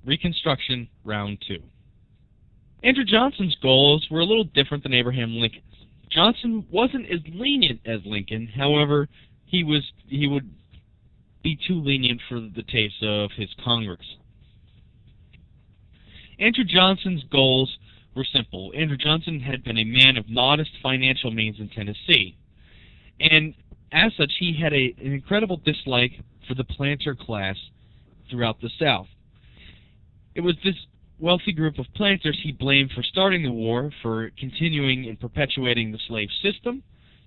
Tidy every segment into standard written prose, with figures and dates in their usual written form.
Reconstruction Round 2. Andrew Johnson's goals were a little different than Abraham Lincoln's. Johnson wasn't as lenient as Lincoln, however, he would be too lenient for the taste of his Congress. Andrew Johnson's goals were simple. Andrew Johnson had been a man of modest financial means in Tennessee, and as such, he had an incredible dislike for the planter class throughout the South. It was this wealthy group of planters he blamed for starting the war, for continuing and perpetuating the slave system.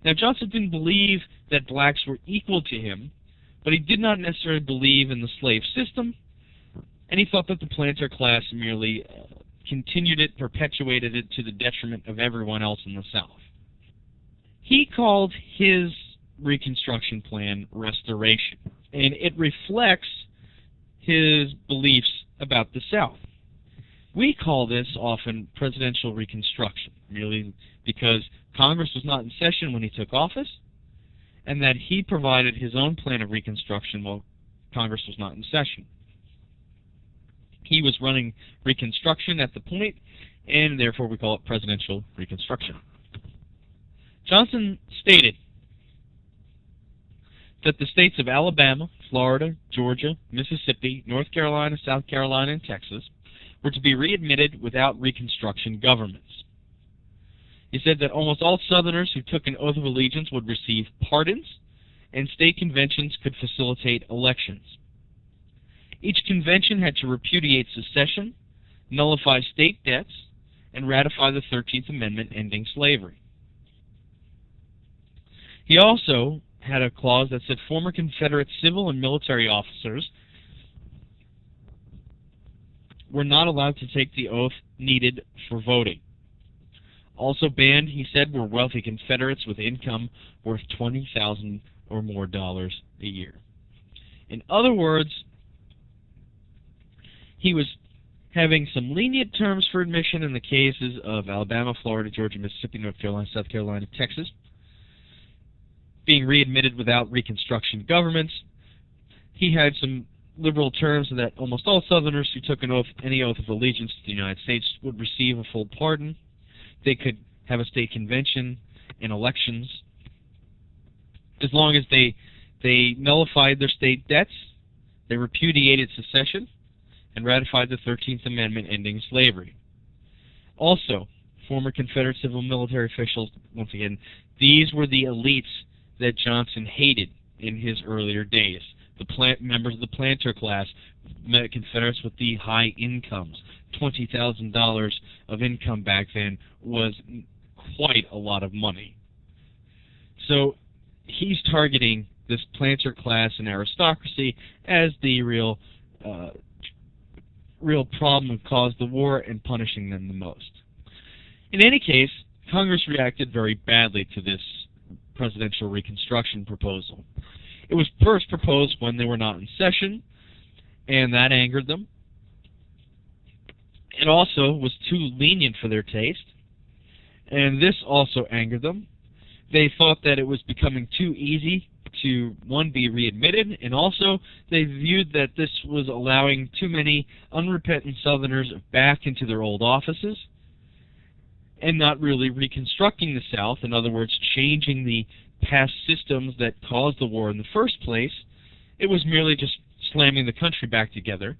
Now, Johnson didn't believe that blacks were equal to him, but he did not necessarily believe in the slave system, and he thought that the planter class merely continued it, perpetuated it to the detriment of everyone else in the South. He called his Reconstruction plan restoration, and it reflects his beliefs about the South. We call this often presidential reconstruction, merely because Congress was not in session when he took office, and that he provided his own plan of reconstruction while Congress was not in session. He was running Reconstruction at the point, and therefore we call it presidential reconstruction. Johnson stated that the states of Alabama, Florida, Georgia, Mississippi, North Carolina, South Carolina, and Texas were to be readmitted without Reconstruction governments. He said that almost all Southerners who took an oath of allegiance would receive pardons, and state conventions could facilitate elections. Each convention had to repudiate secession, nullify state debts, and ratify the 13th Amendment ending slavery. He also had a clause that said former Confederate civil and military officers were not allowed to take the oath needed for voting. Also banned, he said, were wealthy Confederates with income worth $20,000 or more dollars a year. In other words, he was having some lenient terms for admission in the cases of Alabama, Florida, Georgia, Mississippi, North Carolina, South Carolina, Texas, being readmitted without Reconstruction governments. He had some liberal terms that almost all Southerners who took any oath of allegiance to the United States would receive a full pardon. They could have a state convention and elections as long as they nullified their state debts, they repudiated secession, and ratified the 13th Amendment ending slavery. Also, former Confederate civil military officials, once again, these were the elites that Johnson hated in his earlier days. The members of the planter class, Confederates with the high incomes. $20,000 of income back then was quite a lot of money. So he's targeting this planter class and aristocracy as the real problem that caused the war and punishing them the most. In any case, Congress reacted very badly to this presidential reconstruction proposal. It was first proposed when they were not in session, and that angered them. It also was too lenient for their taste, and this also angered them. They thought that it was becoming too easy to, one, be readmitted, and also they viewed that this was allowing too many unrepentant Southerners back into their old offices and not really reconstructing the South, in other words, changing the past systems that caused the war in the first place. It was merely just slamming the country back together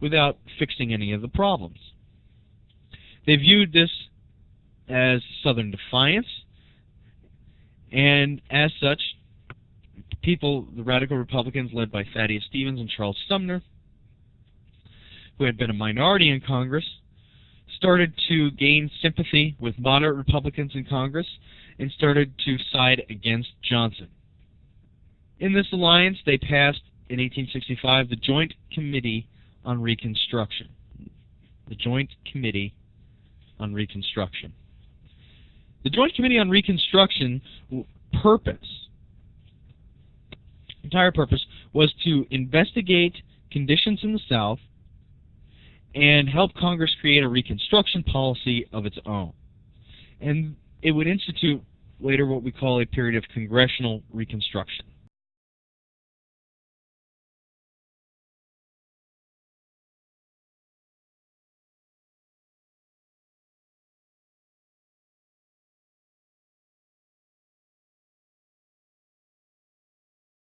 without fixing any of the problems. They viewed this as Southern defiance, and as such, the radical Republicans led by Thaddeus Stevens and Charles Sumner, who had been a minority in Congress, started to gain sympathy with moderate Republicans in Congress and started to side against Johnson. In this alliance, they passed, in 1865, the Joint Committee on Reconstruction. The Joint Committee on Reconstruction. The Joint Committee on Reconstruction entire purpose was to investigate conditions in the South and help Congress create a Reconstruction policy of its own. And it would institute later what we call a period of Congressional Reconstruction.